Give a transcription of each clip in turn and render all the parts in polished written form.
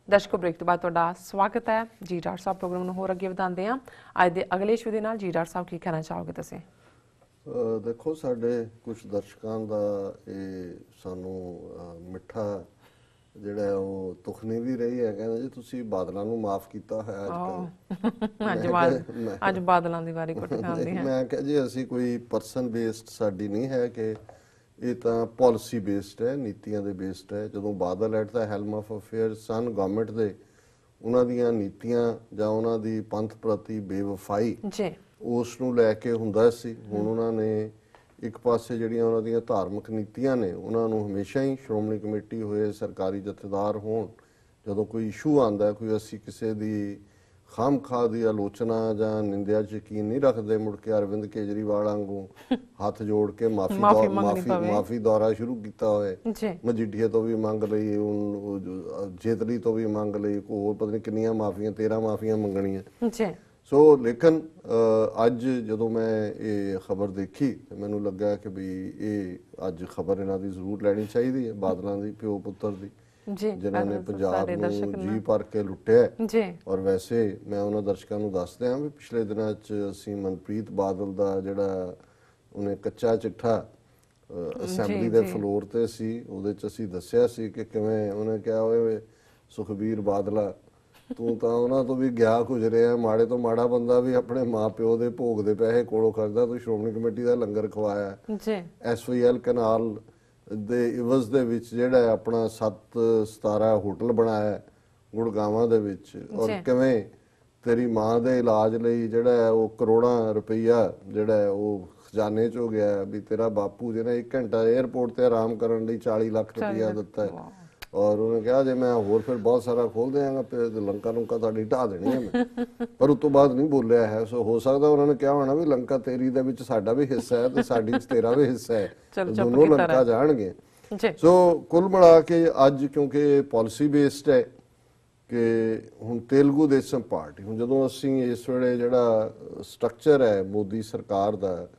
दर्शकों ब्रेक तो बाद तुहाडा स्वागत है। जी डॉक्टर साहब प्रोग्राम नूं होर अगे वधांदे हां। अज दे अगले इशू दे नाल जी डॉक्टर साहब की कहना चाहोगे तुसीं? देखो साडे कुछ दर्शकों का ये सानू मिठा जिहड़ा वो तुखनी भी रही है, कहंदे जी तुसीं बादलों नूं माफ़ कीता है अजकल। अज बादलों की वारी कुट खांदी है। मैं कहा जी असी कोई परसन बेस्ड साडी नहीं है कि ये तो पॉलिसी बेस्ड है, नीतियां दे बेस्ड है। जो Badal at the helm of affair सन गवर्नमेंट दे उन्हां दीयां नीतियां जां उन्हां दी पंथ प्रति बेवफाई उस नूं लैके हुंदा सी। हुण उन्हां ने एक पासे जिहड़ियां उन्हां दीयां धार्मिक नीतियां ने उन्हां नूं हमेशा ही श्रोमणी कमेटी होए सरकारी जथेदार होण जदों कोई इशू आंदा कोई असी किसी दी खाम खा की आलोचना जां निंदिया च यकीन नहीं रखते, मुड़ के अरविंद केजरीवाल वांगू हाथ जोड़ के माफी दौरा शुरू किया होए, मजीठीए तो भी मंग लई, जेतली तो भी मंग लई, होर पता नहीं कितनियां माफियां 13 माफियां मंगणियां। सो लेकिन अज जो मैं ये खबर देखी तो मैनू लगा कि भी ये अज खबर इन्हां दी जरूर लैनी चाहिए है, बादलों की प्यो पुत्र की जिन्होंने पंजाब नूं जी भर के लुटिया। और वैसे मैं उन्होंने दर्शकों को दस दियां भी पिछले दिनों असी मनप्रीत बादल का जिहड़ा उन्हें कच्चा चिट्ठा असैंबली के फ्लोर ते सी उहदे च असी दस्सिया सी कि किवें उन्हें कहा होए सुखबीर बादला तू तो उन्होंने तो भी गया गुजरिया, माड़े तो माड़ा बंदा भी अपने माँ प्यो के भोग के पैसे कोलों करदा, तू श्रोमणी कमेटी का लंगर खवाया, SVL कनाल दे इवज दे विच जिहड़ा अपना 7-17 होटल बनाया गुड़गावां दे विच, और किवें तेरी माँ दे इलाज लई जिहड़ा वो करोड़ां रुपया जिहड़ा वो खजाने च हो गया भी तेरा बापू जिहने 1 घंटा एयरपोर्ट ते आराम करन लई 40 लाख रुपया दिता है। और उन्हें कहा जे मैं होर फिर बहुत सारा खोल देंगा, फिर लंका लुंका तुहाडी ढा देनी है मैं, पर उस तो बाद नहीं बोलिया है। सो हो सकता उन्होंने कहा होना भी लंका तेरी दे विच साडा भी हिस्सा है तो साडी च तेरा भी हिस्सा है, दोनों लंका जाणगे। सो कुल मिला के अज क्योंकि पॉलिसी बेस्ड है कि हुण तेलगू देशम पार्टी हुण जदों असीं इस वेले जिहड़ा स्ट्रक्चर है मोदी सरकार दा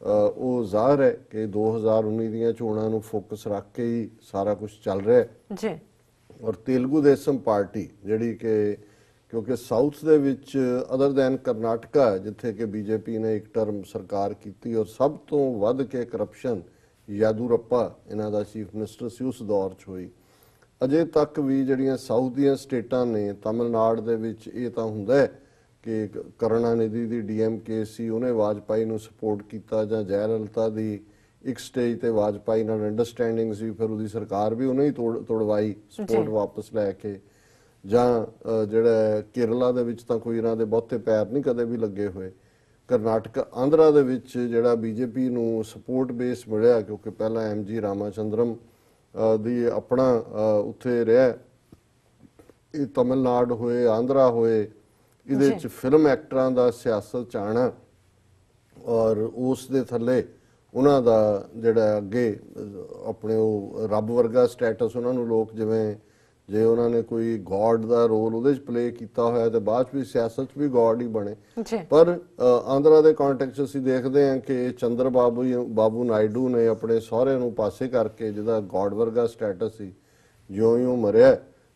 वो ज़ाहिर है कि 2019 दीयां चोणां नूं फोकस रख के ही सारा कुछ चल रहा है। और तेलगू देशम पार्टी जिहड़ी कि क्योंकि south they which other than Karnataka जिथे कि बीजेपी ने एक टर्म सरकार की और सब तो वध के करप्शन यादूरप्पा इन्हां दा चीफ मिनिस्टर सी उस दौर च हुई। अजे तक भी जिहड़ियां साउथ दीयां स्टेटां ने तमिलनाडु दे विच इह तां हुंदा है कि करुणानिधि दी DMK सी उन्हें वाजपेयी नूं सपोर्ट किया, जां जयललिता दी एक स्टेज ते वाजपेयी नाल अंडरस्टैंडिंग सी, फिर उहदी सरकार भी उन्हें ही तोड़वाई सपोर्ट वापस लैके, जां जिहड़ा केरला दे विच तां कोई इन्हां दे बहुते पैर नहीं कदे भी लगे हुए। करनाटक आंध्रा दे विच जिहड़ा BJP नूं सपोर्ट बेस मिलिया क्योंकि पहला MG रामाचंद्रम दी अपना उत्थे रहा, तमिलनाडु होए आंध्रा होए इहदे च फिल्म एक्टरां दा सियासत च आना और उस दे थल्ले उन्हां दा जिहड़ा अगे अपने वो रब वर्गा स्टैटस उन्हां नूं लोग जिवें जे उन्होंने कोई गॉड का रोल उहदे च प्ले किया होया तो बाद भी सियासत भी गॉड ही बने। पर आंध्रा के कॉन्टेक्स्ट असीं देखते हैं कि चंद्र बाबू नायडू ने अपने सहुरे नूं पासे करके जिहदा गॉड वर्गा स्टैटस सी ज्यों ही मरिया,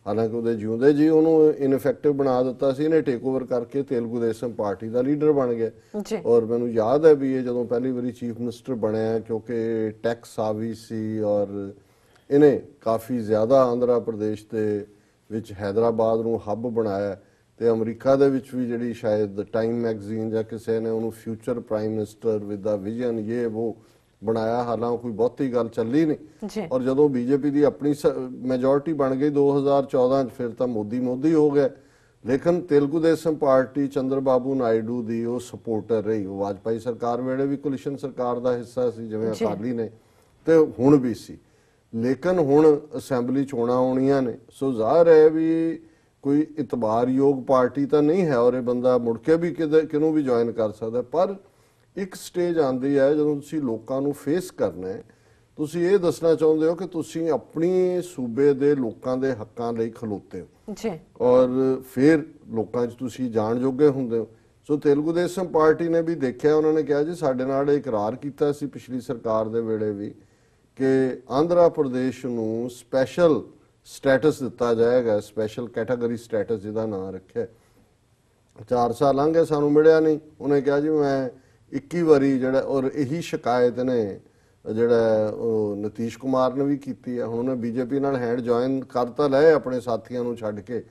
हालांकि वो जिउंदे जी उन्होंने इनफैक्टिव बना दिता सी, इन्हें टेक ओवर करके तेलुगु देशम पार्टी का लीडर बन गया। और मैनूं याद है भी ये जो पहली बारी चीफ मिनिस्टर बनया क्योंकि टैक्स हावी सी और इन्हें काफ़ी ज़्यादा आंध्रा प्रदेश के विच हैदराबाद नूं हब बनाया तो अमरीका दे विच भी जिहड़ी शायद टाइम मैगजीन या किसी ने उन्होंने future prime minister with the vision ये वो बनाया, हालांकि कोई बहुती गल चली नहीं। और जदों BJP की अपनी मैजोरिटी बन गई 2014 फिर तो मोदी हो गया, लेकिन तेलुगु देशम पार्टी चंद्र बाबू नायडू की वो सपोर्टर रही। वो वाजपेयी सरकार वेले भी कोलिशन सरकार का हिस्सा सी जिवें अकाली ने तो हुण भी सी, लेकिन हुण असैंबली चोणां आउणियां ने। सो ज़ाहिर है भी कोई इतबारयोग पार्टी तो नहीं है और ये बंदा मुड़ के भी किनू भी ज्वाइन कर सकता, पर एक स्टेज आती है जो तुसीं लोकां नूं फेस करना है, तुसीं ये दसना चाहुंदे हो कि तुसीं अपनी सूबे दे लोकां दे हक्कां लई खलोते हो और फिर लोकां च तुसीं जाण जोगे हुंदे हो। सो तेलुगु देशम पार्टी ने भी देखिया, उन्होंने कहा जी साडे नाल इकरार कीता सी पिछली सरकार दे वेले भी कि आंध्रा प्रदेश नूं स्पैशल ਸਟੇਟਸ ਦਿੱਤਾ ਜਾਏਗਾ, ਸਪੈਸ਼ਲ ਕੈਟਾਗਰੀ ਸਟੇਟਸ ਜਿਹਦਾ ਨਾਂ ਰੱਖਿਆ। 4 ਸਾਲ ਲੰਘ ਗਏ, ਸਾਨੂੰ ਮਿਲਿਆ ਨਹੀਂ। ਉਹਨੇ ਕਿਹਾ ਜੀ ਮੈਂ 21 ਵਾਰੀ ਜਿਹੜਾ, ਔਰ ਇਹੀ ਸ਼ਿਕਾਇਤ ਨੇ ਜਿਹੜਾ ਉਹ ਨਤੀਸ਼ ਕੁਮਾਰ ਨੇ ਵੀ ਕੀਤੀ ਹੈ। ਹੁਣ ਉਹਨੇ ਬੀਜੇਪੀ ਨਾਲ ਹੈਂਡ ਜੁਆਇਨ ਕਰਤਾ ਲਏ ਆਪਣੇ ਸਾਥੀਆਂ ਨੂੰ ਛੱਡ ਕੇ,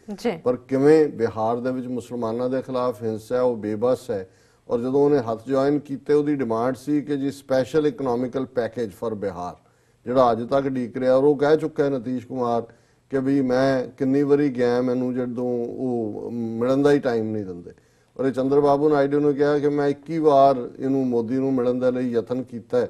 ਪਰ ਕਿਵੇਂ ਬਿਹਾਰ ਦੇ ਵਿੱਚ ਮੁਸਲਮਾਨਾਂ ਦੇ ਖਿਲਾਫ ਹਿੰਸਾ ਉਹ ਬੇਬਸ ਹੈ। ਔਰ ਜਦੋਂ ਉਹਨੇ ਹੱਥ ਜੁਆਇਨ ਕੀਤੇ, ਉਹਦੀ ਡਿਮਾਂਡ ਸੀ ਕਿ ਜੀ special economical package for Bihar, ਜਿਹੜਾ ਅੱਜ ਤੱਕ ਡੀਕ ਰਿਹਾ। ਔਰ ਉਹ ਕਹਿ ਚੁੱਕਾ ਹੈ ਨਤੀਸ਼ ਕੁਮਾਰ ਕਿ ਵੀ ਮੈਂ ਕਿੰਨੀ ਵਾਰੀ ਗਿਆ, ਮੈਨੂੰ ਜਦੋਂ ਉਹ ਮਿਲਣ ਦਾ ਹੀ ਟਾਈਮ ਨਹੀਂ ਦਿੰਦੇ। ਔਰ ਇਹ ਚੰਦਰ ਬਾਬੂ ਨਾਇਡੂ ਨੇ ਕਿਹਾ ਕਿ ਮੈਂ 21 ਵਾਰ ਇਹਨੂੰ ਮੋਦੀ ਨੂੰ ਮਿਲਣ ਦੇ ਲਈ ਯਤਨ ਕੀਤਾ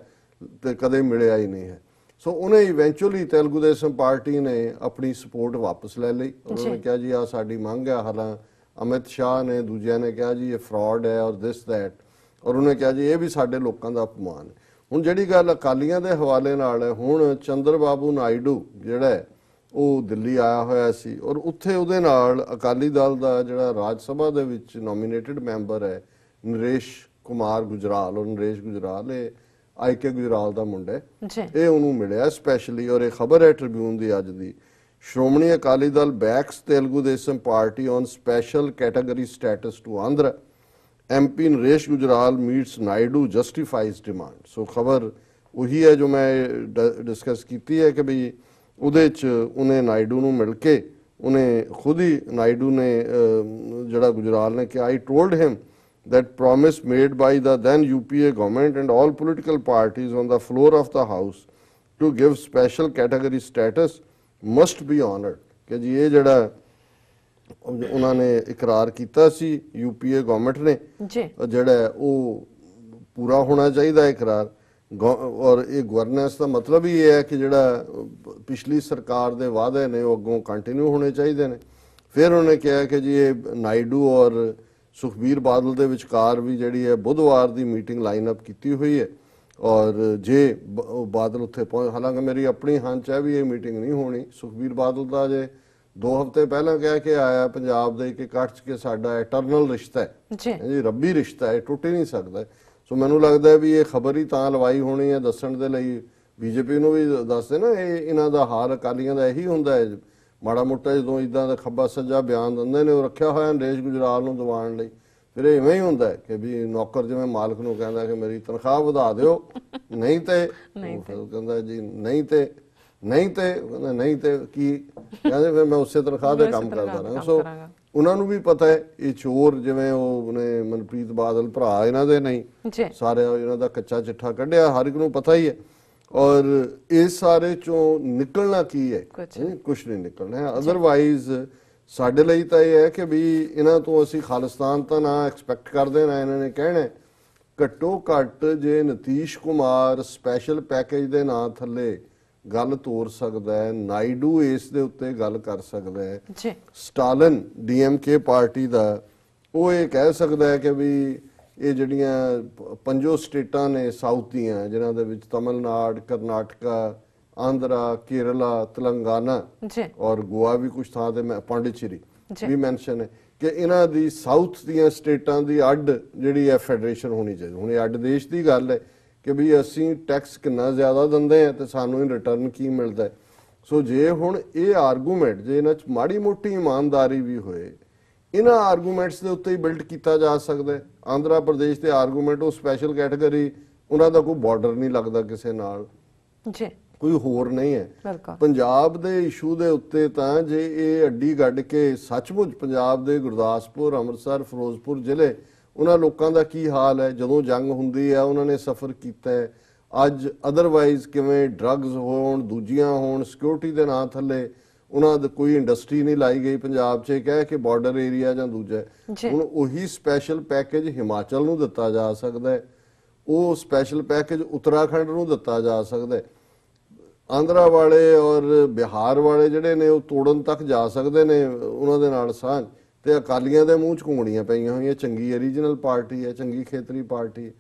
ਤੇ ਕਦੇ ਮਿਲਿਆ ਹੀ ਨਹੀਂ ਹੈ। ਸੋ ਉਹਨੇ ਇਵੈਂਚੁਅਲੀ ਤੇਲਗੂ ਦੇਸ਼ਮ ਪਾਰਟੀ ਨੇ ਆਪਣੀ ਸਪੋਰਟ ਵਾਪਸ ਲੈ ਲਈ। ਉਹਨੇ ਕਿਹਾ ਜੀ ਆ ਸਾਡੀ ਮੰਗ ਹੈ। ਹਾਲਾਂ ਅਮਿਤ ਸ਼ਾਹ ਨੇ, ਦੂਜਿਆਂ ਨੇ ਕਿਹਾ ਜੀ ਇਹ ਫਰਾਡ ਹੈ ਔਰ ਦਿਸ ਦੈਟ, ਔਰ ਉਹਨੇ ਕਿਹਾ ਜੀ ਇਹ ਵੀ ਸਾਡੇ ਲੋਕਾਂ ਦਾ ਅਪਮਾਨ ਹੈ। ਹੁਣ ਜਿਹੜੀ ਗੱਲ ਅਕਾਲੀਆਂ ਦੇ ਹਵਾਲੇ ਨਾਲ ਹੈ, ਹੁਣ ਚੰਦਰ ਬਾਬੂ ਨਾਇਡੂ ਜਿਹੜਾ ਉਹ ਦਿੱਲੀ ਆਇਆ ਹੋਇਆ ਸੀ, ਔਰ ਉੱਥੇ ਉਹਦੇ ਨਾਲ ਅਕਾਲੀ ਦਲ ਦਾ ਜਿਹੜਾ ਰਾਜ ਸਭਾ ਦੇ ਵਿੱਚ ਨੋਮੀਨੇਟਡ ਮੈਂਬਰ ਹੈ ਨਰੇਸ਼ ਕੁਮਾਰ ਗੁਜਰਾਲ, ਔਰ ਨਰੇਸ਼ ਗੁਜਰਾਲ ਇਹ ਆਈਕੇ ਗੁਜਰਾਲ ਦਾ ਮੁੰਡਾ ਹੈ, ਇਹ ਉਹਨੂੰ ਮਿਲਿਆ ਸਪੈਸ਼ਲੀ। ਔਰ ਇਹ ਖਬਰ ਹੈ ਟ੍ਰਿਬਿਊਨ ਦੀ ਅੱਜ ਦੀ, Shiromani Akali Dal backs Telugu Desam party on special category status to Andhra, MP Naresh Gujral meets Naidu justifies demand. ਸੋ ਖਬਰ ਉਹੀ ਹੈ ਜੋ ਮੈਂ ਡਿਸਕਸ ਕੀਤੀ ਹੈ ਕਿ ਬਈ ਉਹਦੇ 'ਚ ਉਹਨੇ ਨਾਇਡੂ ਨੂੰ ਮਿਲ ਕੇ, ਉਹਨੇ ਖੁਦ ਹੀ ਨਾਇਡੂ ਨੇ ਜਿਹੜਾ ਗੁਜਰਾਲ ਨੇ ਕਿਹਾ, I told him that promise made by the then UPA government and all political parties on the floor of the house to give special category status must be honored। ਕਿ ਜੀ ਇਹ ਜਿਹੜਾ ਉਹਨਾਂ ਨੇ ਇਕਰਾਰ ਕੀਤਾ ਸੀ UPA ਗਵਰਨਮੈਂਟ ਨੇ, ਜਿਹੜਾ ਉਹ ਪੂਰਾ ਹੋਣਾ ਚਾਹੀਦਾ ਇਕਰਾਰ। ਔਰ ਇਹ ਗਵਰਨੈਂਸ ਦਾ ਮਤਲਬ ਹੀ ਇਹ ਹੈ ਕਿ ਜਿਹੜਾ ਪਿਛਲੀ ਸਰਕਾਰ ਦੇ ਵਾਅਦੇ ਨੇ ਉਹ ਅੱਗੋਂ ਕੰਟੀਨਿਊ ਹੋਣੇ ਚਾਹੀਦੇ ਨੇ। ਫਿਰ ਉਹਨੇ ਕਿਹਾ ਕਿ ਜੀ ਇਹ ਨਾਇਡੂ ਔਰ ਸੁਖਬੀਰ ਬਾਦਲ ਦੇ ਵਿਚਕਾਰ ਵੀ ਜਿਹੜੀ ਹੈ ਬੁੱਧਵਾਰ ਦੀ ਮੀਟਿੰਗ ਲਾਈਨ ਅਪ ਕੀਤੀ ਹੋਈ ਹੈ। ਔਰ ਜੇ ਬਾਦਲ ਉੱਥੇ ਪਹੁੰਚ, ਹਾਲਾਂਕਿ ਮੇਰੀ ਆਪਣੀ ਹੰਚ ਹੈ ਵੀ ਇਹ ਮੀਟਿੰਗ ਨਹੀਂ ਹੋਣੀ। ਸੁਖਬੀਰ ਬਾਦਲ ਦਾ ਜੇ 2 ਹਫ਼ਤੇ ਪਹਿਲਾਂ ਕਹਿ ਕੇ ਆਇਆ ਪੰਜਾਬ ਦੇ ਕਿ ਇਕੱਠ 'ਚ ਕਿ ਸਾਡਾ ਐਟਰਨਲ ਰਿਸ਼ਤਾ ਹੈ ਜੀ, ਰੱਬੀ ਰਿਸ਼ਤਾ ਹੈ, ਟੁੱਟ ਹੀ ਨਹੀਂ ਸਕਦਾ। ਸੋ ਮੈਨੂੰ ਲੱਗਦਾ ਹੈ ਵੀ ਇਹ ਖਬਰ ਹੀ ਤਾਂ ਲਵਾਈ ਹੋਣੀ ਹੈ ਦੱਸਣ ਦੇ ਲਈ, ਬੀਜੇਪੀ ਨੂੰ ਵੀ ਦੱਸਦੇ ਨਾ ਇਹ ਇਹਨਾਂ ਦਾ ਹਾਲ ਅਕਾਲੀਆਂ ਦਾ ਇਹੀ ਹੁੰਦਾ ਹੈ। ਮਾੜਾ ਮੋਟਾ ਜਦੋਂ ਇਦਾਂ ਦਾ ਖੱਬਾ ਸੱਜਾ ਬਿਆਨ ਦਿੰਦੇ ਨੇ, ਉਹ ਰੱਖਿਆ ਹੋਇਆ ਨਰੇਸ਼ ਗੁਜਰਾਲ ਨੂੰ ਦਿਵਾਉਣ ਲਈ। ਫਿਰ ਇਵੇਂ ਹੀ ਹੁੰਦਾ ਹੈ ਕਿ ਵੀ ਨੌਕਰ ਜਿਵੇਂ ਮਾਲਕ ਨੂੰ ਕਹਿੰਦਾ ਕਿ ਮੇਰੀ ਤਨਖਾਹ ਵਧਾ ਦਿਓ, ਨਹੀਂ ਤੇ ਕਹਿੰਦਾ ਜੀ ਨਹੀਂ ਤੇ ਕੀ ਕਹਿੰਦੇ, ਫਿਰ ਮੈਂ ਉਸੇ ਤਨਖਾਹ ਦੇ ਕੰਮ ਕਰਦਾ ਰਹਾਂ। ਸੋ ਉਹਨਾਂ ਨੂੰ ਵੀ ਪਤਾ ਹੈ ਇਹ ਚੋਰ, ਜਿਵੇਂ ਉਹਨੇ ਮਨਪ੍ਰੀਤ ਬਾਦਲ ਭਰਾ ਇਹਨਾਂ ਦੇ ਨਹੀਂ, ਸਾਰੇ ਇਹਨਾਂ ਦਾ ਕੱਚਾ ਚਿੱਠਾ ਕੱਢਿਆ, ਹਰ ਇੱਕ ਨੂੰ ਪਤਾ ਹੀ ਹੈ। ਔਰ ਇਸ ਸਾਰੇ ਚੋਂ ਨਿਕਲਣਾ ਕੀ ਹੈ, ਕੁਛ ਨਹੀਂ ਨਿਕਲਣਾ ਹੈ। ਅਦਰਵਾਈਜ਼ ਸਾਡੇ ਲਈ ਤਾਂ ਇਹ ਹੈ ਕਿ ਵੀ ਇਹਨਾਂ ਤੋਂ ਅਸੀਂ ਖਾਲਿਸਤਾਨ ਤਾਂ ਨਾ ਐਕਸਪੈਕਟ ਕਰਦੇ ਨਾ ਇਹਨਾਂ ਨੇ ਕਹਿਣਾ। ਘੱਟੋ ਘੱਟ ਜੇ ਨਤੀਸ਼ ਕੁਮਾਰ ਸਪੈਸ਼ਲ ਪੈਕੇਜ ਦੇ ਨਾਂ ਥੱਲੇ ਗੱਲ ਤੋਰ ਸਕਦਾ ਹੈ, ਨਾਇਡੂ ਇਸ ਦੇ ਉੱਤੇ ਗੱਲ ਕਰ ਸਕਦਾ ਹੈ, ਸਟਾਲਿਨ DMK ਪਾਰਟੀ ਦਾ ਉਹ ਇਹ ਕਹਿ ਸਕਦਾ ਹੈ ਕਿ ਵੀ ਇਹ ਜਿਹੜੀਆਂ 5 ਸਟੇਟਾਂ ਨੇ ਸਾਊਥ ਦੀਆਂ, ਜਿਨ੍ਹਾਂ ਦੇ ਵਿੱਚ ਤਮਿਲਨਾਡੂ, ਕਰਨਾਟਕਾ, ਆਂਧਰਾ, ਕੇਰਲਾ, ਤੇਲੰਗਾਨਾ ਔਰ ਗੋਆ ਵੀ ਕੁਝ ਥਾਂ ਤੇ ਪਾਂਡੀਚੇਰੀ ਵੀ ਮੈਂਸ਼ਨ ਹੈ, ਕਿ ਇਹਨਾਂ ਦੀ ਸਾਊਥ ਦੀਆਂ ਸਟੇਟਾਂ ਦੀ ਅੱਡ ਜਿਹੜੀ ਹੈ ਫੈਡਰੇਸ਼ਨ ਹੋਣੀ ਚਾਹੀਦੀ। ਹੁਣ ਇਹ ਅੱਡ ਦੇਸ਼ ਦੀ ਗੱਲ ਹੈ ਕਿ ਵੀ ਅਸੀਂ ਟੈਕਸ ਕਿੰਨਾ ਜ਼ਿਆਦਾ ਦਿੰਦੇ ਆ ਤੇ ਸਾਨੂੰ ਇਨ ਰਿਟਰਨ ਕੀ ਮਿਲਦਾ। ਸੋ ਜੇ ਹੁਣ ਇਹ ਆਰਗੂਮੈਂਟ, ਜੇ ਇਹਨਾਂ 'ਚ ਮਾੜੀ ਮੋਟੀ ਇਮਾਨਦਾਰੀ ਵੀ ਹੋਏ, ਇਹਨਾਂ ਆਰਗੂਮੈਂਟਸ ਦੇ ਉੱਤੇ ਹੀ ਬਿਲਡ ਕੀਤਾ ਜਾ ਸਕਦਾ। ਆਂਧਰਾ ਪ੍ਰਦੇਸ਼ ਦੇ ਆਰਗੂਮੈਂਟ, ਉਹ ਸਪੈਸ਼ਲ ਕੈਟਾਗਰੀ, ਉਹਨਾਂ ਦਾ ਕੋਈ ਬਾਰਡਰ ਨਹੀਂ ਲੱਗਦਾ ਕਿਸੇ ਨਾਲ, ਕੋਈ ਹੋਰ ਨਹੀਂ ਹੈ। ਪੰਜਾਬ ਦੇ ਇਸ਼ੂ ਦੇ ਉੱਤੇ ਤਾਂ ਜੇ ਇਹ ਅੱਡੀ ਗੱਡ ਕੇ ਸੱਚਮੁੱਚ ਪੰਜਾਬ ਦੇ ਗੁਰਦਾਸਪੁਰ, ਅੰਮ੍ਰਿਤਸਰ, ਫਿਰੋਜ਼ਪੁਰ ਜ਼ਿਲ੍ਹੇ, ਉਹਨਾਂ ਲੋਕਾਂ ਦਾ ਕੀ ਹਾਲ ਹੈ ਜਦੋਂ ਜੰਗ ਹੁੰਦੀ ਹੈ, ਉਹਨਾਂ ਨੇ ਸਫ਼ਰ ਕੀਤਾ ਹੈ। ਅੱਜ ਅਦਰਵਾਈਜ਼ ਕਿਵੇਂ ਡਰੱਗਸ ਹੋਣ, ਦੂਜੀਆਂ ਹੋਣ, ਸਿਕਿਉਰਿਟੀ ਦੇ ਨਾਂ ਥੱਲੇ ਉਹਨਾਂ ਦੀ ਕੋਈ ਇੰਡਸਟਰੀ ਨਹੀਂ ਲਾਈ ਗਈ ਪੰਜਾਬ 'ਚ, ਕਹਿ ਕੇ ਬਾਰਡਰ ਏਰੀਆ ਜਾਂ ਦੂਜਾ। ਹੁਣ ਉਹੀ ਸਪੈਸ਼ਲ ਪੈਕੇਜ ਹਿਮਾਚਲ ਨੂੰ ਦਿੱਤਾ ਜਾ ਸਕਦਾ ਹੈ, ਉਹ ਸਪੈਸ਼ਲ ਪੈਕੇਜ ਉੱਤਰਾਖੰਡ ਨੂੰ ਦਿੱਤਾ ਜਾ ਸਕਦਾ ਹੈ। ਆਂਧਰਾ ਵਾਲੇ ਔਰ ਬਿਹਾਰ ਵਾਲੇ ਜਿਹੜੇ ਨੇ ਉਹ ਤੋੜਨ ਤੱਕ ਜਾ ਸਕਦੇ ਨੇ ਉਹਨਾਂ ਦੇ ਨਾਲ ਸਾਂਝ। ਤੇ ਅਕਾਲੀਆਂ ਦੇ ਮੂੰਹ 'ਚ ਘੁੰਗਣੀਆਂ ਪਈਆਂ ਹੋਈਆਂ, ਚੰਗੀ ਓਰੀਜਨਲ ਪਾਰਟੀ ਹੈ, ਚੰਗੀ ਖੇਤਰੀ ਪਾਰਟੀ।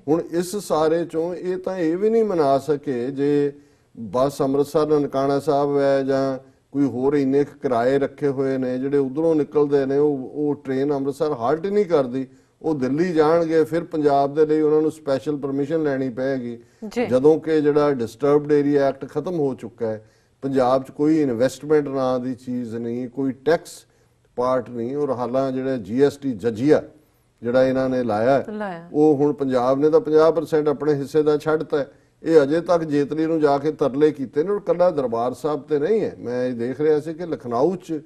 ਹੁਣ ਇਸ ਸਾਰੇ ਚੋਂ ਇਹ ਤਾਂ ਇਹ ਵੀ ਨਹੀਂ ਮਨਾ ਸਕੇ ਜੇ ਬਸ ਅੰਮ੍ਰਿਤਸਰ ਨਨਕਾਣਾ ਸਾਹਿਬ ਹੈ ਜਾਂ ਕੋਈ ਹੋਰ ਇੰਨੇ ਕਿਰਾਏ ਰੱਖੇ ਹੋਏ ਨੇ ਜਿਹੜੇ ਉਧਰੋਂ ਨਿਕਲਦੇ ਨੇ, ਉਹ ਟ੍ਰੇਨ ਅੰਮ੍ਰਿਤਸਰ ਹਾਲਟ ਹੀ ਨਹੀਂ ਕਰਦੀ, ਉਹ ਦਿੱਲੀ ਜਾਣਗੇ। ਫਿਰ ਪੰਜਾਬ ਦੇ ਲਈ ਉਹਨਾਂ ਨੂੰ ਸਪੈਸ਼ਲ ਪਰਮਿਸ਼ਨ ਲੈਣੀ ਪਏਗੀ, ਜਦੋਂ ਕਿ ਜਿਹੜਾ ਡਿਸਟਰਬਡ ਏਰੀਆ ਐਕਟ ਖਤਮ ਹੋ ਚੁੱਕਾ ਹੈ। ਪੰਜਾਬ 'ਚ ਕੋਈ ਇਨਵੈਸਟਮੈਂਟ ਨਾਂ ਦੀ ਚੀਜ਼ ਨਹੀਂ, ਕੋਈ ਟੈਕਸ ਪਾਰਟ ਨਹੀਂ। ਔਰ ਹਾਲਾਂ ਜਿਹੜੇ GST ਜਜੀਆ ਜਿਹੜਾ ਇਹਨਾਂ ਨੇ ਲਾਇਆ ਉਹ ਹੁਣ ਪੰਜਾਬ ਨੇ ਤਾਂ 50% ਆਪਣੇ ਹਿੱਸੇ ਦਾ ਛੱਡਤਾ। ਇਹ ਅਜੇ ਤੱਕ ਜੇਤਲੀ ਨੂੰ ਜਾ ਕੇ ਤਰਲੇ ਕੀਤੇ ਨੇ। ਔਰ ਕੱਲਾ ਦਰਬਾਰ ਸਾਹਿਬ ਤੇ ਨਹੀਂ ਹੈ, ਮੈਂ ਇਹ ਦੇਖ ਰਿਹਾ ਸੀ ਕਿ ਲਖਨਊ 'ਚ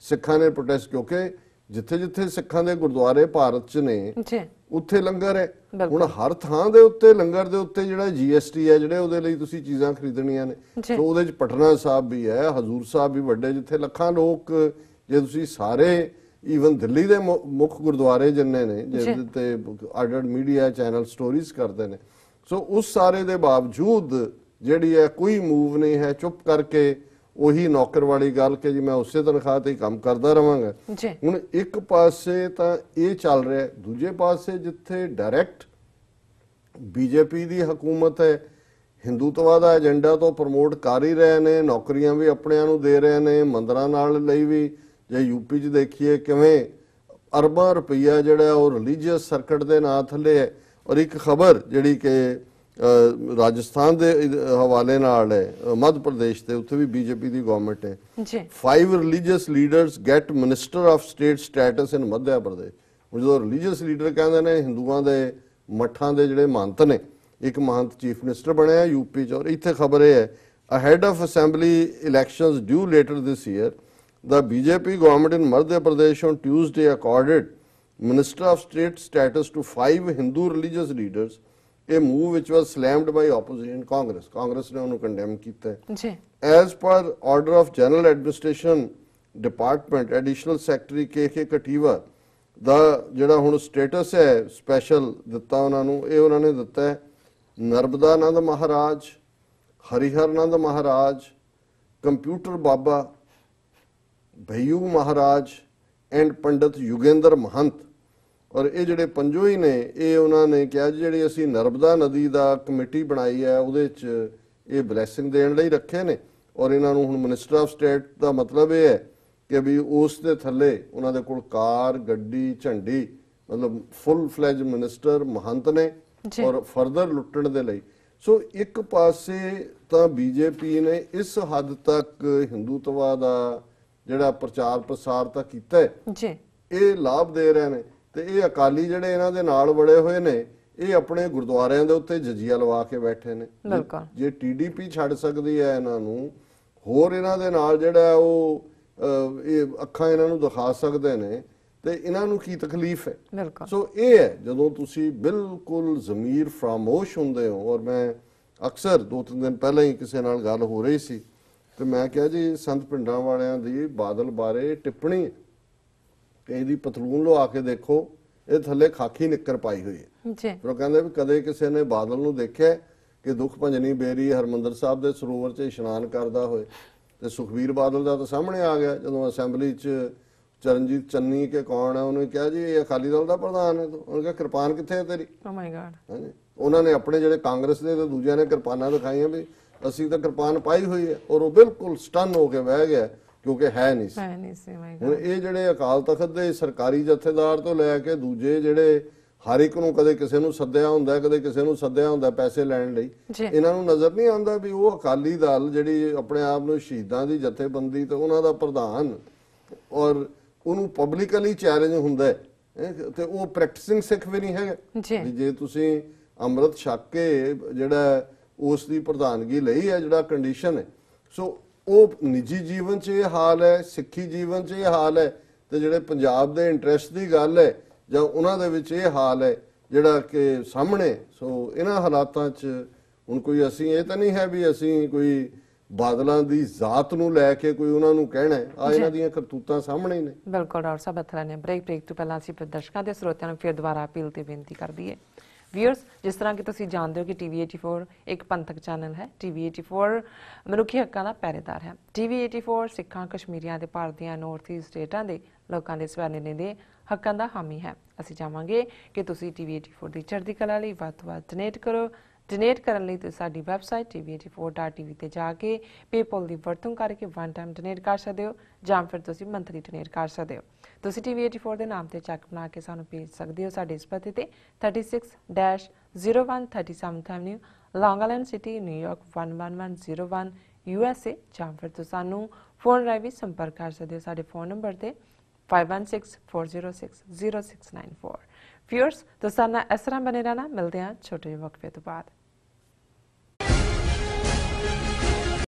ਸਿੱਖਾਂ ਨੇ ਪ੍ਰੋਟੈਸਟ, ਕਿਉਂਕਿ ਜਿੱਥੇ ਜਿੱਥੇ ਸਿੱਖਾਂ ਦੇ ਗੁਰਦੁਆਰੇ ਭਾਰਤ 'ਚ ਨੇ ਉੱਥੇ ਲੰਗਰ ਹੈ। ਹੁਣ ਹਰ ਥਾਂ ਦੇ ਉੱਤੇ ਲੰਗਰ ਦੇ ਉੱਤੇ ਜਿਹੜਾ GST ਹੈ, ਜਿਹੜੇ ਉਹਦੇ ਲਈ ਤੁਸੀਂ ਚੀਜ਼ਾਂ ਖਰੀਦਣੀਆਂ ਨੇ, ਸੋ ਉਹਦੇ 'ਚ ਪਟਨਾ ਸਾਹਿਬ ਵੀ ਹੈ, ਹਜ਼ੂਰ ਸਾਹਿਬ ਵੀ ਵੱਡੇ, ਜਿੱਥੇ ਲੱਖਾਂ ਲੋਕ, ਜੇ ਤੁਸੀਂ ਸਾਰੇ ਈਵਨ ਦਿੱਲੀ ਦੇ ਮੁੱਖ ਗੁਰਦੁਆਰੇ ਜਿੰਨੇ ਨੇ ਜਿਹਦੇ ਤੇ ਅੱਡ ਮੀਡੀਆ ਚੈਨਲ ਸਟੋਰੀਜ਼ ਕਰਦੇ ਨੇ, ਸੋ ਉਸ ਸਾਰੇ ਦੇ ਬਾਵਜੂਦ ਜਿਹੜੀ ਹੈ ਕੋਈ ਮੂਵ ਨਹੀਂ ਹੈ। ਚੁੱਪ ਕਰਕੇ ਉਹੀ ਨੌਕਰ ਵਾਲੀ ਗੱਲ ਕਿ ਜੀ ਮੈਂ ਉਸੇ ਤਨਖਾਹ ਤੇ ਹੀ ਕੰਮ ਕਰਦਾ ਰਵਾਂਗਾ। ਹੁਣ ਇੱਕ ਪਾਸੇ ਤਾਂ ਇਹ ਚੱਲ ਰਿਹਾ, ਦੂਜੇ ਪਾਸੇ ਜਿੱਥੇ ਡਾਇਰੈਕਟ BJP ਦੀ ਹਕੂਮਤ ਹੈ, ਹਿੰਦੂਤਵਾ ਦਾ ਏਜੰਡਾ ਤੋਂ ਪ੍ਰਮੋਟ ਕਰ ਹੀ ਰਹੇ ਨੇ, ਨੌਕਰੀਆਂ ਵੀ ਆਪਣਿਆਂ ਨੂੰ ਦੇ ਰਹੇ ਨੇ, ਮੰਦਰਾਂ ਨਾਲ ਲਈ ਵੀ। ਜੇ UP 'ਚ ਦੇਖੀਏ ਕਿਵੇਂ ਅਰਬਾਂ ਰੁਪਈਆ ਜਿਹੜਾ ਉਹ ਰਿਲੀਜੀਅਸ ਸਰਕਟ ਦੇ ਨਾਂ ਥੱਲੇ ਹੈ। ਔਰ ਇੱਕ ਖਬਰ ਜਿਹੜੀ ਕਿ ਰਾਜਸਥਾਨ ਦੇ ਹਵਾਲੇ ਨਾਲ ਹੈ, ਮੱਧ ਪ੍ਰਦੇਸ਼ ਤੇ ਉੱਥੇ ਵੀ BJP ਦੀ ਗਵਰਨਮੈਂਟ ਹੈ। 5 religious leaders get minister of state status in Madhya Pradesh. ਜਦੋਂ ਰਿਲੀਜੀਅਸ ਲੀਡਰ ਕਹਿੰਦੇ ਨੇ, ਹਿੰਦੂਆਂ ਦੇ ਮੱਠਾਂ ਦੇ ਜਿਹੜੇ ਮਹੰਤ ਨੇ, ਇੱਕ ਮਹੰਤ ਚੀਫ ਮਿਨਿਸਟਰ ਬਣਿਆ UP 'ਚ। ਔਰ ਇੱਥੇ ਖਬਰ ਇਹ ਹੈ, ahead of assembly elections due later this year the BJP government in Madhya Pradesh on Tuesday accorded Minister of State status to 5 Hindu religious leaders, a move which was slammed by opposition Congress. Congress ne ਉਹਨੂੰ condemn ਕੀਤਾ ਹੈ। As per order of General Administration Department, Additional Secretary KK Kativa, ਦਾ ਜਿਹੜਾ ਹੁਣ status ਹੈ special ਦਿੱਤਾ ਉਹਨਾਂ ਨੂੰ, ਇਹ ਉਹਨਾਂ ਨੇ ਦਿੱਤਾ ਹੈ ਨਰਮਦਾਨੰਦ ਮਹਾਰਾਜ, ਹਰੀਹਰਨੰਦ ਮਹਾਰਾਜ, ਕੰਪਿਊਟਰ ਬਾਬਾ, ਭਈਯੂ ਮਹਾਰਾਜ ਐਂਡ ਪੰਡਤ ਯੁਗੇਂਦਰ ਮਹੰਤ। ਔਰ ਇਹ ਜਿਹੜੇ ਪੰਜੋ ਹੀ ਨੇ, ਇਹ ਉਹਨਾਂ ਨੇ ਕਿਹਾ ਜਿਹੜੀ ਅਸੀਂ ਨਰਮਦਾ ਨਦੀ ਦਾ ਕਮੇਟੀ ਬਣਾਈ ਹੈ ਉਹਦੇ 'ਚ ਇਹ ਬਲੈਸਿੰਗ ਦੇਣ ਲਈ ਰੱਖੇ ਨੇ। ਔਰ ਇਹਨਾਂ ਨੂੰ ਹੁਣ ਮਿਨਿਸਟਰ ਆਫ ਸਟੇਟ ਦਾ ਮਤਲਬ ਇਹ ਹੈ ਕਿ ਵੀ ਉਸ ਦੇ ਥੱਲੇ ਉਹਨਾਂ ਦੇ ਕੋਲ ਕਾਰ, ਗੱਡੀ, ਝੰਡੀ, ਮਤਲਬ ਫੁੱਲ ਫਲੈਜ ਮਿਨਿਸਟਰ ਮਹੰਤ ਨੇ ਔਰ ਫਰਦਰ ਲੁੱਟਣ ਦੇ ਲਈ। ਸੋ ਇੱਕ ਪਾਸੇ ਤਾਂ BJP ਨੇ ਇਸ ਹੱਦ ਤੱਕ ਹਿੰਦੂਤਵਾ ਦਾ ਜਿਹੜਾ ਪ੍ਰਚਾਰ ਪ੍ਰਸਾਰ ਤਾਂ ਕੀਤਾ ਹੈ, ਇਹ ਲਾਭ ਦੇ ਰਹੇ ਨੇ। ਤੇ ਇਹ ਅਕਾਲੀ ਜਿਹੜੇ ਇਹਨਾਂ ਦੇ ਨਾਲ ਵੜੇ ਹੋਏ ਨੇ, ਇਹ ਆਪਣੇ ਗੁਰਦੁਆਰਿਆਂ ਦੇ ਉੱਤੇ ਜਜੀਆ ਲਵਾ ਕੇ ਬੈਠੇ ਨੇ। ਜੇ TDP ਛੱਡ ਸਕਦੀ ਹੈ ਇਹਨਾਂ ਨੂੰ, ਹੋਰ ਇਹਨਾਂ ਦੇ ਨਾਲ ਜਿਹੜਾ ਉਹ ਇਹ ਅੱਖਾਂ ਇਹਨਾਂ ਨੂੰ ਦਿਖਾ ਸਕਦੇ ਨੇ, ਤੇ ਇਹਨਾਂ ਨੂੰ ਕੀ ਤਕਲੀਫ ਹੈ। ਸੋ ਇਹ ਹੈ ਜਦੋਂ ਤੁਸੀਂ ਬਿਲਕੁਲ ਜ਼ਮੀਰ ਫਰਾਮੋਸ਼ ਹੁੰਦੇ ਹੋ। ਔਰ ਮੈਂ ਅਕਸਰ 2-3 ਦਿਨ ਪਹਿਲਾਂ ਹੀ ਕਿਸੇ ਨਾਲ ਗੱਲ ਹੋ ਰਹੀ ਸੀ ਤੇ ਮੈਂ ਕਿਹਾ ਜੀ ਸੰਤ ਪਿੰਡਾਂ ਵਾਲਿਆਂ ਦੀ ਬਾਦਲ ਬਾਰੇ ਟਿੱਪਣੀ ਕਿ ਇਹਦੀ ਪਤਲੂਨ ਲਵਾ ਕੇ ਦੇਖੋ, ਇਹ ਥੱਲੇ ਖਾਕੀ ਨਿੱਕਰ ਪਾਈ ਹੋਈ ਹੈ। ਫਿਰ ਉਹ ਕਹਿੰਦੇ ਵੀ ਕਦੇ ਕਿਸੇ ਨੇ ਬਾਦਲ ਨੂੰ ਦੇਖਿਆ ਕਿ ਦੁੱਖ ਭੰਜਨੀ ਬੇਰੀ ਹਰਮੰਦਰ ਸਾਹਿਬ ਦੇ ਸਰੋਵਰ 'ਚ ਇਸ਼ਨਾਨ ਕਰਦਾ ਹੋਏ। ਤੇ ਸੁਖਬੀਰ ਬਾਦਲ ਦਾ ਤਾਂ ਸਾਹਮਣੇ ਆ ਗਿਆ ਜਦੋਂ ਅਸੈਂਬਲੀ 'ਚ ਚਰਨਜੀਤ ਚੰਨੀ ਕੇ ਕੌਣ ਹੈ, ਉਹਨੇ ਕਿਹਾ ਜੀ ਇਹ ਅਕਾਲੀ ਦਲ ਦਾ ਪ੍ਰਧਾਨ ਹੈ। ਉਹਨੇ ਕਿਹਾ ਕਿਰਪਾਨ ਕਿੱਥੇ ਹੈ ਤੇਰੀ? ਓ ਮਾਈ ਗॉड। ਹਾਂਜੀ, ਉਹਨਾਂ ਨੇ ਆਪਣੇ ਜਿਹੜੇ ਕਾਂਗਰਸ ਦੇ ਤੇ ਦੂਜਿਆਂ ਨੇ ਕਿਰਪਾਨਾਂ ਦਿਖਾਈਆਂ ਵੀ ਅਸੀਂ ਤਾਂ ਕਿਰਪਾਨ ਪਾਈ ਹੋਈ ਹੈ। ਔਰ ਉਹ ਬਿਲਕੁਲ ਸਟਨ ਹੋ ਕੇ ਬਹਿ ਗਿਆ ਕਿਉਂਕਿ ਹੈ ਨਹੀਂ ਸੀ। ਹੁਣ ਇਹ ਜਿਹੜੇ ਅਕਾਲ ਤਖਤ ਦੇ ਸਰਕਾਰੀ ਜਥੇਦਾਰ ਤੋਂ ਲੈ ਕੇ ਦੂਜੇ ਜਿਹੜੇ ਹਰ ਇੱਕ ਨੂੰ ਕਦੇ ਕਿਸੇ ਨੂੰ ਸੱਦਿਆ ਹੁੰਦਾ, ਕਦੇ ਕਿਸੇ ਨੂੰ ਸੱਦਿਆ ਹੁੰਦਾ ਪੈਸੇ ਲੈਣ ਲਈ, ਇਹਨਾਂ ਨੂੰ ਨਜ਼ਰ ਨਹੀਂ ਆਉਂਦਾ ਵੀ ਉਹ ਅਕਾਲੀ ਦਲ ਜਿਹੜੀ ਆਪਣੇ ਆਪ ਨੂੰ ਸ਼ਹੀਦਾਂ ਦੀ ਜਥੇਬੰਦੀ ਤੇ ਉਹਨਾਂ ਦਾ ਪ੍ਰਧਾਨ, ਔਰ ਉਹਨੂੰ ਪਬਲਿਕਲੀ ਚੈਲੰਜ ਹੁੰਦਾ ਹੈ ਤੇ ਉਹ ਪ੍ਰੈਕਟਿਸਿੰਗ ਸਿੱਖ ਵੀ ਨਹੀਂ ਹੈਗਾ। ਜੇ ਤੁਸੀਂ ਅੰਮ੍ਰਿਤ ਛਕ ਕੇ ਜਿਹੜਾ ਉਸ ਦੀ ਪ੍ਰਧਾਨਗੀ ਲਈ ਹੈ ਜਿਹੜਾ ਕੰਡੀਸ਼ਨ ਹੈ, ਸੋ ਉਹ ਨਿੱਜੀ ਜੀਵਨ 'ਚ ਇਹ ਹਾਲ ਹੈ, ਸਿੱਖੀ ਜੀਵਨ 'ਚ ਇਹ ਹਾਲ ਹੈ, ਤੇ ਜਿਹੜੇ ਪੰਜਾਬ ਦੇ ਇੰਟਰਸਟ ਦੀ ਗੱਲ ਹੈ ਜਾਂ ਉਹਨਾਂ ਦੇ ਵਿੱਚ ਇਹ ਹਾਲ ਹੈ ਜਿਹੜਾ ਕਿ ਸਾਹਮਣੇ। ਸੋ ਇਹਨਾਂ ਹਾਲਾਤਾਂ 'ਚ ਹੁਣ ਕੋਈ ਅਸੀਂ ਇਹ ਤਾਂ ਨਹੀਂ ਹੈ ਵੀ ਅਸੀਂ ਕੋਈ ਬਾਦਲਾਂ ਦੀ ਜ਼ਾਤ ਨੂੰ ਲੈ ਕੇ ਕੋਈ ਉਹਨਾਂ ਨੂੰ ਕਹਿਣਾ ਹੈ। ਆ ਇਹਨਾਂ ਦੀਆਂ ਕਰਤੂਤਾਂ ਸਾਹਮਣੇ ਨੇ। ਬਿਲਕੁਲ ਡਾਕਟਰ ਸਾਹਿਬ, ਇੱਥੇ ਨੇ ਬ੍ਰੇਕ ਤੋਂ ਪਹਿਲਾਂ ਅਸੀਂ ਦਰਸ਼ਕਾਂ ਦੇ ਸਰੋਤਿਆਂ ਨੂੰ ਫਿਰ ਦੁਬਾਰਾ ਅਪੀਲ ਤੇ ਬੇਨਤੀ ਕਰ ਦਈਏ। ਵੀਅਰਸ, ਜਿਸ ਤਰ੍ਹਾਂ ਕਿ ਤੁਸੀਂ ਜਾਣਦੇ ਹੋ ਕਿ TV84 ਇੱਕ ਪੰਥਕ ਚੈਨਲ ਹੈ। TV84 ਮਨੁੱਖੀ ਹੱਕਾਂ ਦਾ ਪਹਿਰੇਦਾਰ ਹੈ। TV84 ਸਿੱਖਾਂ, ਕਸ਼ਮੀਰੀਆਂ ਤੇ ਭਾਰਤ ਦੀਆਂ ਨਾਰਥ ਈਸਟ ਸਟੇਟਾਂ ਦੇ ਲੋਕਾਂ ਦੇ ਸਵੈਨੇ ਦੇ ਹੱਕਾਂ ਦਾ ਹਾਮੀ ਹੈ। ਅਸੀਂ ਚਾਹਾਂਗੇ ਕਿ ਤੁਸੀਂ TV84 ਦੀ ਚੜ੍ਹਦੀ ਕਲਾ ਲਈ ਵੱਧ ਤੋਂ ਵੱਧ ਡੋਨੇਟ ਕਰੋ। ਡੋਨੇਟ ਕਰਨ ਲਈ ਤੁਸੀਂ ਸਾਡੀ ਵੈਬਸਾਈਟ tv84.tv ਤੇ ਜਾ ਕੇ ਪੇਪਲ ਦੀ ਵਰਤੋਂ ਕਰਕੇ ਵਨ ਟਾਈਮ ਡੋਨੇਟ ਕਰ ਸਕਦੇ ਹੋ ਜਾਂ ਫਿਰ ਤੁਸੀਂ ਮੰਥਲੀ ਡੋਨੇਟ ਕਰ ਸਕਦੇ ਹੋ। ਤੁਸੀਂ TV84 ਦੇ ਨਾਮ ਤੇ ਚੈੱਕ ਬਣਾ ਕੇ ਸਾਨੂੰ ਭੇਜ ਸਕਦੇ ਹੋ ਸਾਡੇ ਇਸ ਪਤੇ ਤੇ 36-01 37th Avenue, Long Island City, New York 11101 USA ਜਾਂ ਫਿਰ ਤੁਸੀਂ ਸਾਨੂੰ ਫੋਨ ਰਾਹੀਂ ਵੀ ਸੰਪਰਕ ਕਰ ਸਕਦੇ ਹੋ ਸਾਡੇ ਫੋਨ ਨੰਬਰ ਤੇ 5164060694। ਵਿਊਅਰਸ ਤੁਸੀਂ ਸਾਡੇ ਨਾਲ ਇਸ ਤਰ੍ਹਾਂ ਬਣੇ ਰਹਿਣਾ। ਮਿਲਦੇ ਹਾਂ ਛੋਟੇ ਜਿਹੇ ਵਕਫੇ ਤੋਂ ਬਾਅਦ।